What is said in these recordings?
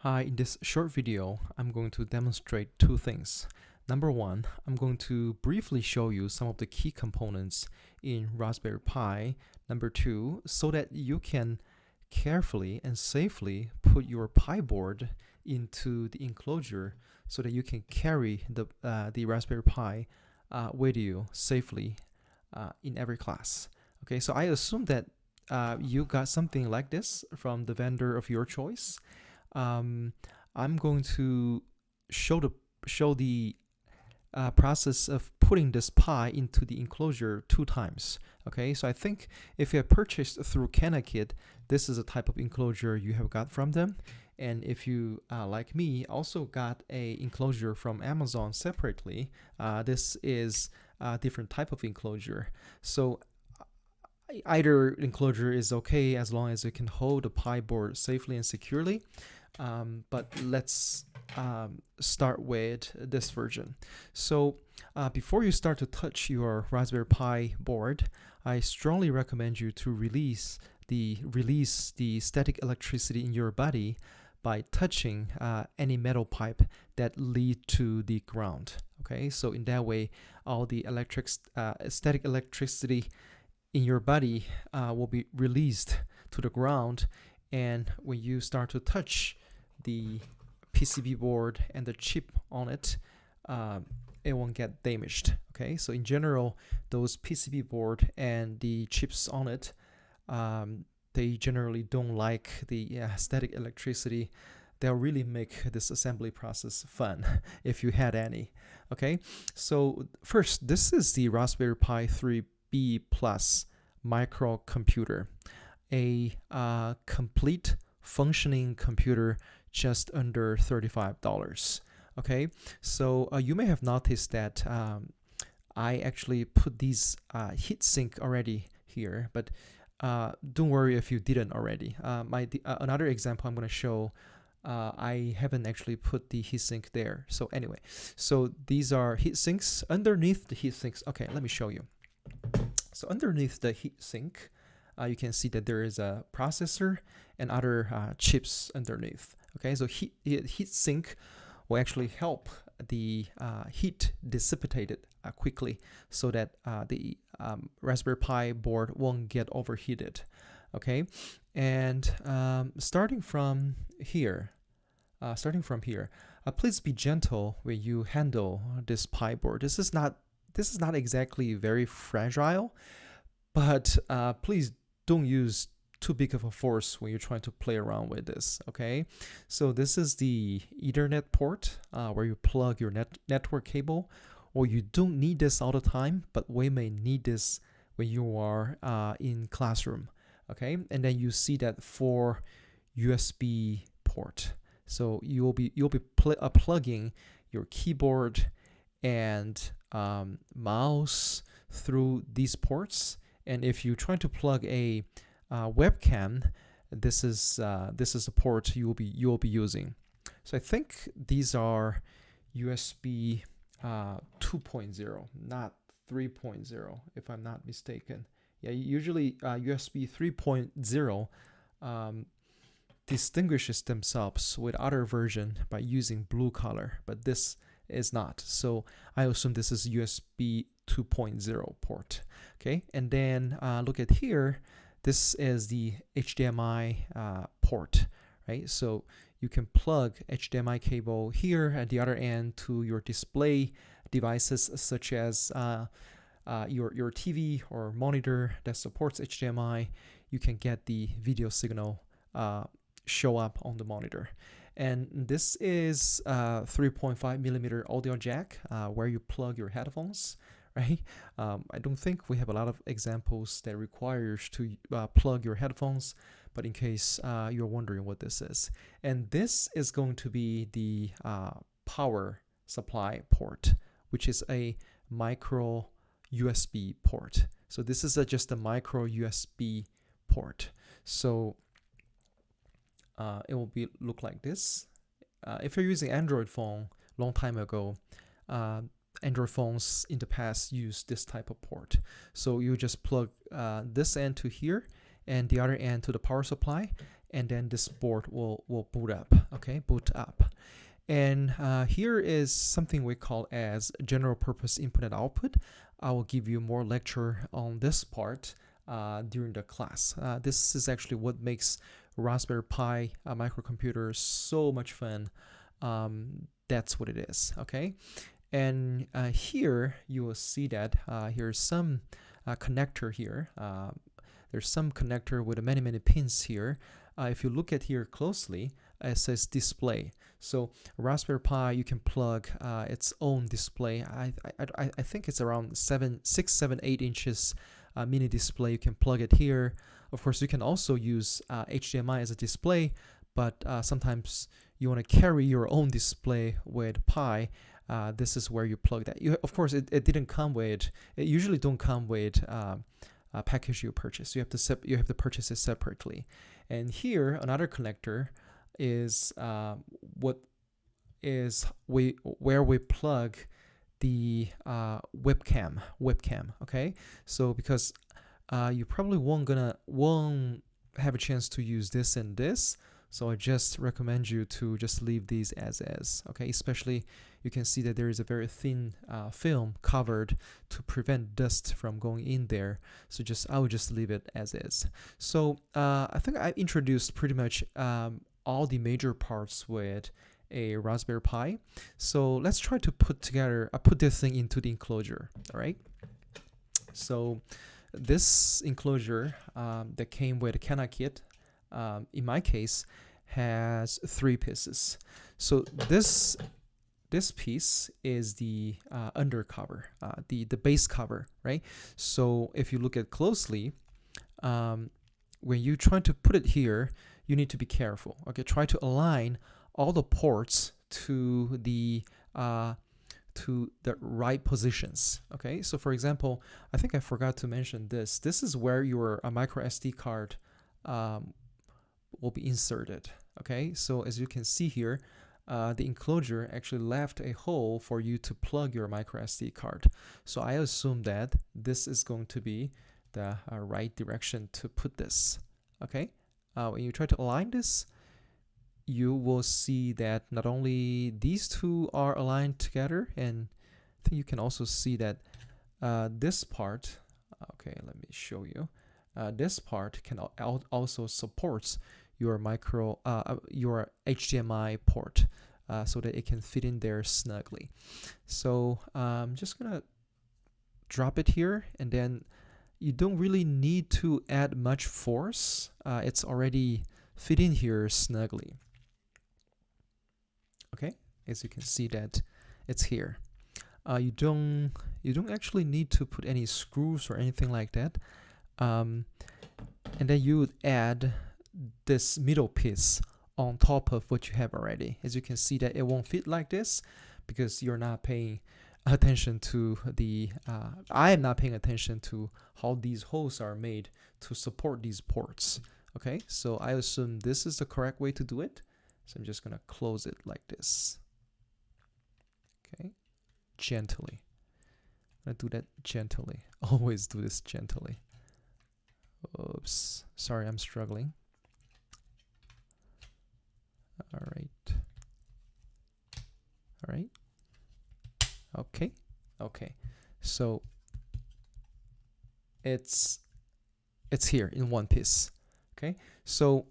Hi, in this short video, I'm going to demonstrate two things. Number one, I'm going to briefly show you some of the key components in Raspberry Pi. Number two, so that you can carefully and safely put your Pi board into the enclosure so that you can carry the Raspberry Pi with you safely in every class. Okay, so I assume that you got something like this from the vendor of your choice. I'm going to show the process of putting this Pi into the enclosure 2 times. Okay, so I think if you have purchased through CanaKit, this is a type of enclosure you have got from them. And if you, like me, also got a enclosure from Amazon separately, this is a different type of enclosure. So either enclosure is okay as long as it can hold the Pi board safely and securely. But let's start with this version. So before you start to touch your Raspberry Pi board, I strongly recommend you to release the static electricity in your body by touching any metal pipe that lead to the ground. Okay, so in that way, all the static electricity in your body will be released to the ground, and when you start to touch the PCB board and the chip on it, it won't get damaged. Okay, so in general, those PCB board and the chips on it, they generally don't like the static electricity. They'll really make this assembly process fun if you had any. Okay, so first, this is the Raspberry Pi 3B Plus microcomputer, a complete functioning computer just under $35. Okay, so you may have noticed that I actually put these heatsink already here, but don't worry if you didn't already. Another example I'm going to show, I haven't actually put the heatsink there. So anyway, so these are heatsinks. Underneath the heatsinks, okay, let me show you. So underneath the heatsink, you can see that there is a processor and other chips underneath. Okay, so heatsink will actually help the heat dissipated quickly so that the Raspberry Pi board won't get overheated. Okay, and starting from here, please be gentle when you handle this Pi board. This is not exactly very fragile, but please don't use too big of a force when you're trying to play around with this. Okay, so this is the Ethernet port where you plug your network cable, or you don't need this all the time, but we may need this when you are in classroom. Okay, and then you see that for USB port. So you'll be plugging your keyboard and mouse through these ports. And if you're trying to plug a webcam, this is a port you will be using. So I think these are USB 2.0, not 3.0, if I'm not mistaken. Yeah, usually USB 3.0 distinguishes themselves with other version by using blue color, but this is not. So I assume this is USB 2.0 port. Okay, and then look at here. This is the HDMI port, right? So you can plug HDMI cable here at the other end to your display devices, such as your TV or monitor that supports HDMI. You can get the video signal show up on the monitor. And this is 3.5 millimeter audio jack where you plug your headphones, right? I don't think we have a lot of examples that requires to plug your headphones, but in case you're wondering what this is. And this is going to be the power supply port, which is a micro USB port. So this is just a micro USB port. So it will look like this. If you're using Android phone, long time ago, Android phones in the past used this type of port. So you just plug this end to here and the other end to the power supply, and then this board will boot up. Okay, boot up. And here is something we call as general purpose input and output. I will give you more lecture on this part during the class. This is actually what makes Raspberry Pi microcomputer so much fun. That's what it is. Okay, and here you will see that here's some connector here. There's some connector with many pins here. If you look at here closely, it says display. So Raspberry Pi, you can plug its own display. I think it's around 6, 7, 8 inches mini display. You can plug it here. Of course, you can also use HDMI as a display, but sometimes you want to carry your own display with Pi. This is where you plug that. Of course, it didn't come with. It usually don't come with package you purchase. You have to purchase it separately. And here another connector is where we plug the webcam. Okay, so because you probably won't have a chance to use this and this, so I just recommend you to just leave these as is. Okay, especially you can see that there is a very thin film covered to prevent dust from going in there. So I would just leave it as is. So I think I introduced pretty much all the major parts with a Raspberry Pi. So let's try to put this thing into the enclosure. All right. So this enclosure that came with a Cana kit, in my case, has 3 pieces. So this piece is the undercover, the base cover, right? So if you look at closely, when you try to put it here, you need to be careful. Okay, try to align all the ports to the right positions. Okay, so for example, I think I forgot to mention this. This is where your micro SD card will be inserted. Okay, so as you can see here, the enclosure actually left a hole for you to plug your micro SD card. So I assume that this is going to be the right direction to put this. Okay, when you try to align this, you will see that not only these two are aligned together, and I think you can also see that this part, okay, let me show you. This part can also supports your your HDMI port, so that it can fit in there snugly. So I'm just gonna drop it here, and then you don't really need to add much force. It's already fit in here snugly. Okay, as you can see that it's here. You don't actually need to put any screws or anything like that. And then you would add this middle piece on top of what you have already. As you can see that it won't fit like this because you're not paying attention to the I am not paying attention to how these holes are made to support these ports. Okay, so I assume this is the correct way to do it. So I'm just gonna close it like this. Okay, gently. I'm gonna do that gently. Always do this gently. Oops, sorry, I'm struggling. All right. Okay. So it's here in one piece. Okay. So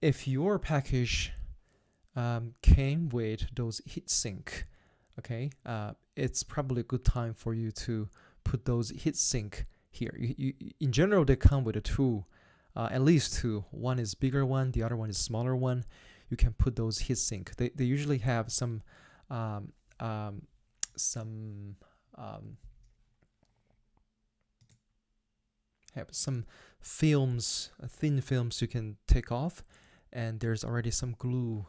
if your package came with those heatsink, okay, it's probably a good time for you to put those heatsink here. In general, they come with at least two. One is bigger one, the other one is smaller one. You can put those heatsink. They usually have some films, thin films you can take off, and there's already some glue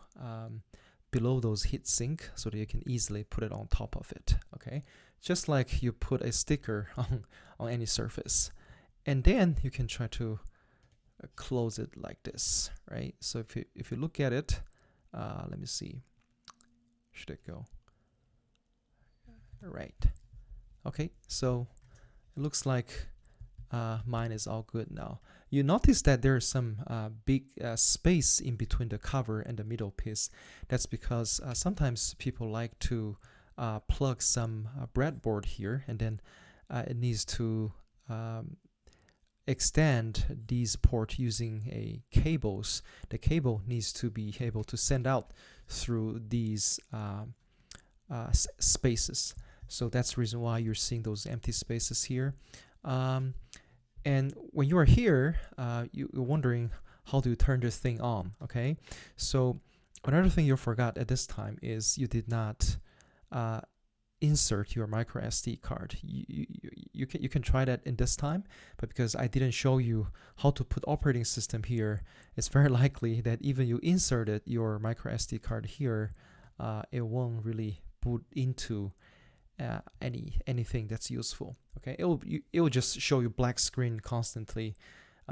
below those heatsink so that you can easily put it on top of it. Okay, just like you put a sticker on any surface, and then you can try to close it like this, right? So if you look at it, let me see, should it go right? Okay, so it looks like mine is all good now. You notice that there is some big space in between the cover and the middle piece. That's because sometimes people like to plug some breadboard here, and then it needs to extend these ports using a cables. The cable needs to be able to send out through these spaces. So that's the reason why you're seeing those empty spaces here. And when you are here, you're wondering, how do you turn this thing on? Okay, so another thing you forgot at this time is you did not insert your micro SD card. You can try that in this time, but because I didn't show you how to put operating system here, it's very likely that even you inserted your micro SD card here, it won't really boot into anything that's useful. Okay, it will just show you black screen constantly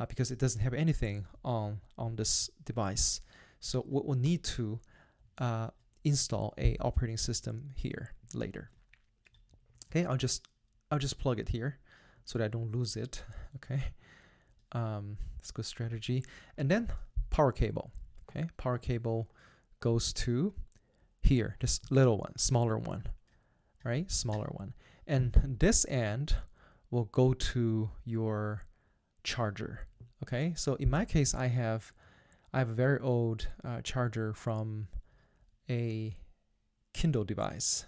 because it doesn't have anything on this device. So we'll need to install a operating system here later. Okay, I'll just plug it here so that I don't lose it. Okay, that's good strategy. And then power cable. Okay, power cable goes to here, this little one, smaller one. Right, smaller one, and this end will go to your charger. Okay, so in my case, I have a very old charger from a Kindle device.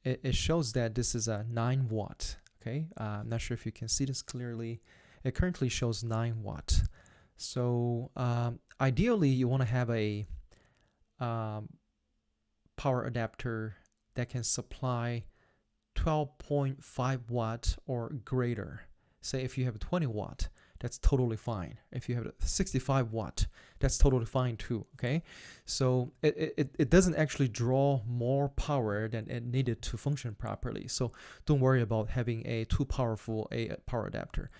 It shows that this is a 9 watt. Okay, I'm not sure if you can see this clearly. It currently shows 9 watt. So ideally, you want to have a power adapter that can supply 12.5 watt or greater. Say if you have 20 watt, that's totally fine. If you have 65 watt, that's totally fine too. Okay, so it doesn't actually draw more power than it needed to function properly. So don't worry about having a too powerful power adapter.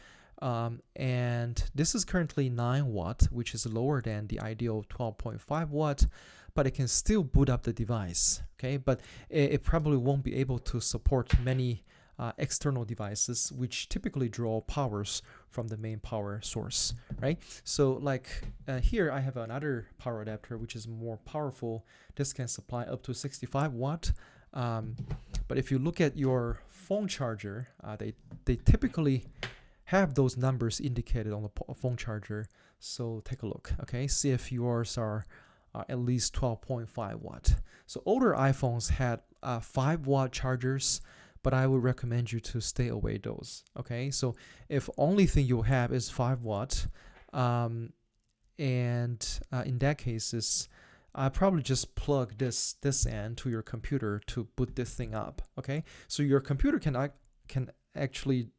And this is currently 9 watt, which is lower than the ideal 12.5 watt, but it can still boot up the device. Okay, but it probably won't be able to support many external devices which typically draw powers from the main power source, right? So like here I have another power adapter which is more powerful. This can supply up to 65 watt. But if you look at your phone charger, they typically have those numbers indicated on the phone charger. So take a look. Okay, see if yours are at least 12.5 watt. So older iPhones had 5 watt chargers, but I would recommend you to stay away those. Okay, so if only thing you have is 5 watt, and in that case, I probably just plug this end to your computer to boot this thing up. Okay, so your computer can actually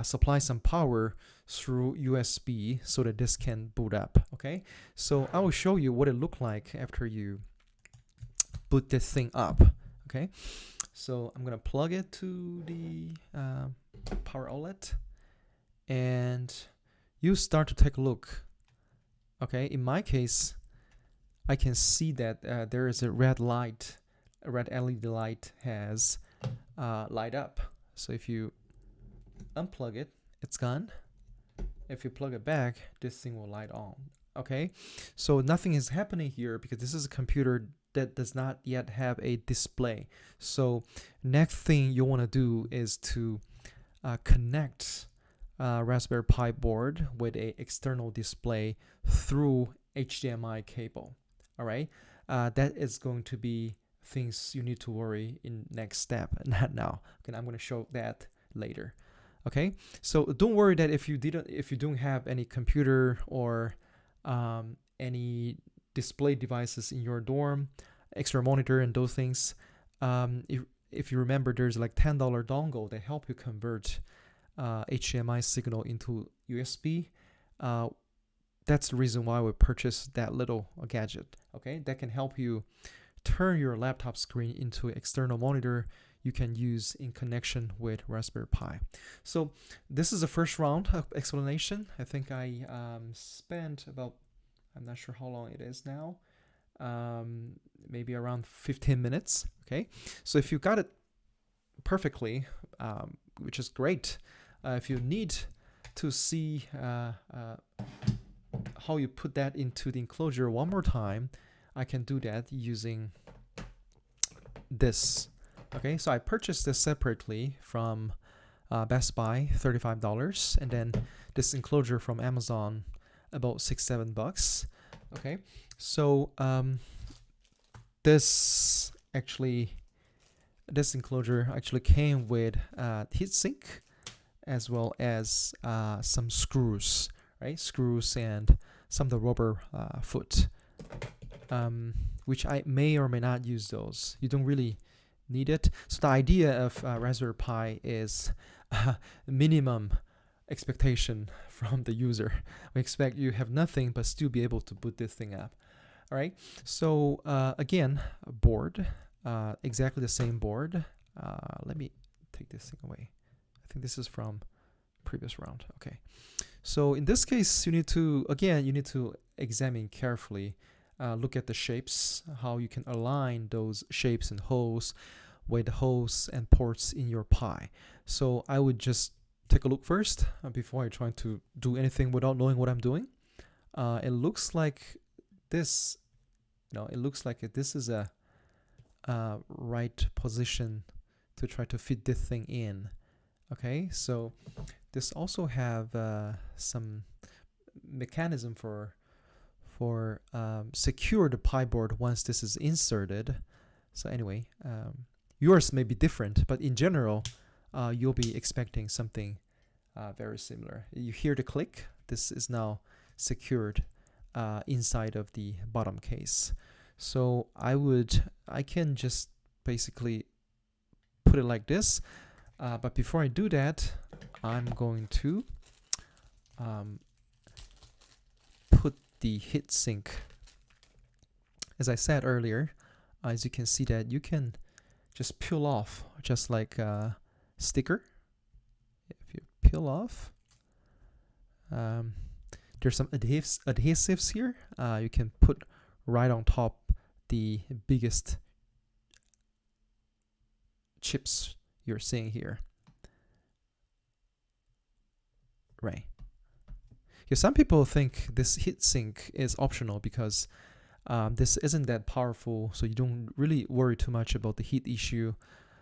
supply some power through USB so that this can boot up. Okay, so I will show you what it looked like after you boot this thing up. Okay, so I'm gonna plug it to the power outlet, and you start to take a look. Okay, in my case, I can see that there is a red LED light has light up. So if you unplug it, it's gone. If you plug it back, this thing will light on. Okay, so nothing is happening here because this is a computer that does not yet have a display. So next thing you want to do is to connect Raspberry Pi board with a external display through HDMI cable. All right, that is going to be things you need to worry in next step, not now. Okay, I'm going to show that later. Okay, so don't worry that if you don't have any computer or any display devices in your dorm, extra monitor and those things. If you remember, there's like $10 dongle that help you convert HDMI signal into USB. That's the reason why we purchased that little gadget. Okay, that can help you turn your laptop screen into an external monitor you can use in connection with Raspberry Pi. So this is the first round of explanation. I think I spent about, I'm not sure how long it is now, maybe around 15 minutes. Okay, so if you got it perfectly, which is great, if you need to see how you put that into the enclosure one more time, I can do that using this. Okay, so I purchased this separately from Best Buy, $35, and then this enclosure from Amazon, about $6-7. Okay, so this enclosure actually came with heatsink as well as some screws, right? Screws and some of the rubber foot, which I may or may not use those. You don't really need it. So the idea of Raspberry Pi is minimum expectation from the user. We expect you have nothing but still be able to boot this thing up. All right. So again, a board, exactly the same board. Let me take this thing away. I think this is from previous round. Okay. So in this case, you need to examine carefully, look at the shapes, how you can align those shapes and holes with the holes and ports in your Pi. So I would just take a look first before I try to do anything without knowing what I'm doing. It looks like this, it looks like this is a right position to try to fit this thing in. Okay, so this also have some mechanism for secure the Pi board once this is inserted. So anyway, yours may be different, but in general, you'll be expecting something very similar. You hear the click. This is now secured inside of the bottom case. So I can just basically put it like this. But before I do that, I'm going to put the heatsink. As I said earlier, as you can see that you can just peel off just like a sticker. If you peel off, there's some adhesives here. You can put right on top the biggest chips you're seeing here. Right. Yeah, some people think this heatsink is optional because this isn't that powerful, so you don't really worry too much about the heat issue.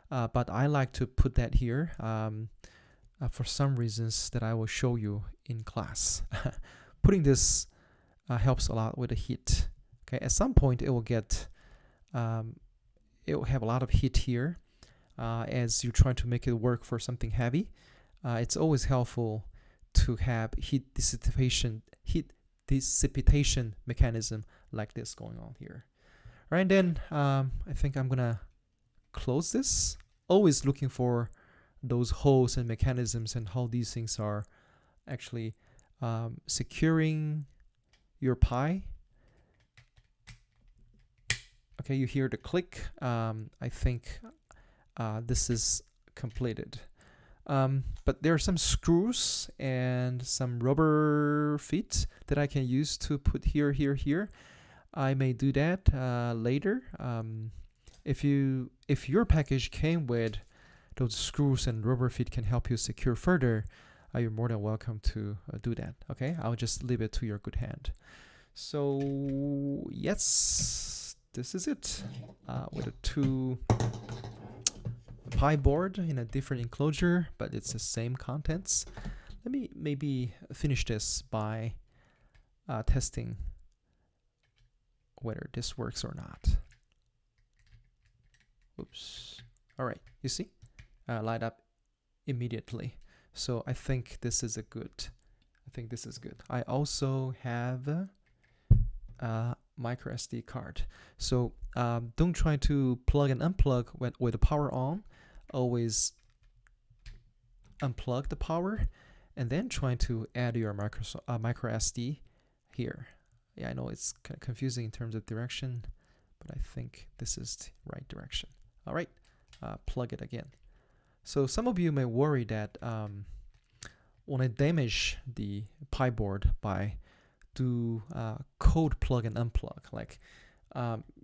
But I like to put that here for some reasons that I will show you in class. Putting this helps a lot with the heat. Okay, at some point it will get, it will have a lot of heat here as you try to make it work for something heavy. It's always helpful to have heat dissipation mechanism like this going on here. All right, and then I think I'm gonna close this. Always looking for those holes and mechanisms and how these things are actually securing your Pi. Okay, you hear the click. I think this is completed. But there are some screws and some rubber feet that I can use to put here. I may do that later. If your package came with those screws and rubber feet can help you secure further, you're more than welcome to do that. Okay, I'll just leave it to your good hand. So yes, this is it with a 2 Pi board in a different enclosure, but it's the same contents. Let me maybe finish this by testing whether this works or not. Oops. All right, you see, light up immediately. So I think this is good. I also have a micro SD card. So don't try to plug and unplug with the power on. Always unplug the power and then try to add your micro SD here. Yeah, I know it's kind of confusing in terms of direction, but I think this is the right direction. All right, plug it again. So some of you may worry that when I damage the Pi board by do code plug and unplug, like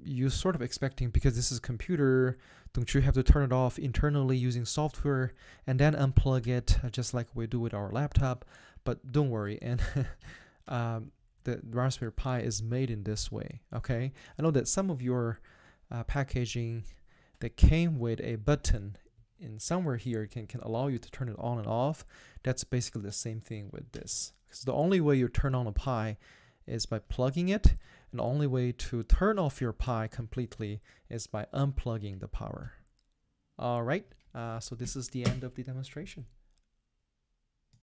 you're sort of expecting, because this is a computer, don't you have to turn it off internally using software and then unplug it just like we do with our laptop? but don't worry. And the Raspberry Pi is made in this way. Okay, I know that some of your packaging that came with a button in somewhere here can allow you to turn it on and off. That's basically the same thing with this. So the only way you turn on a Pi is by plugging it, and the only way to turn off your Pi completely is by unplugging the power. All right, so this is the end of the demonstration.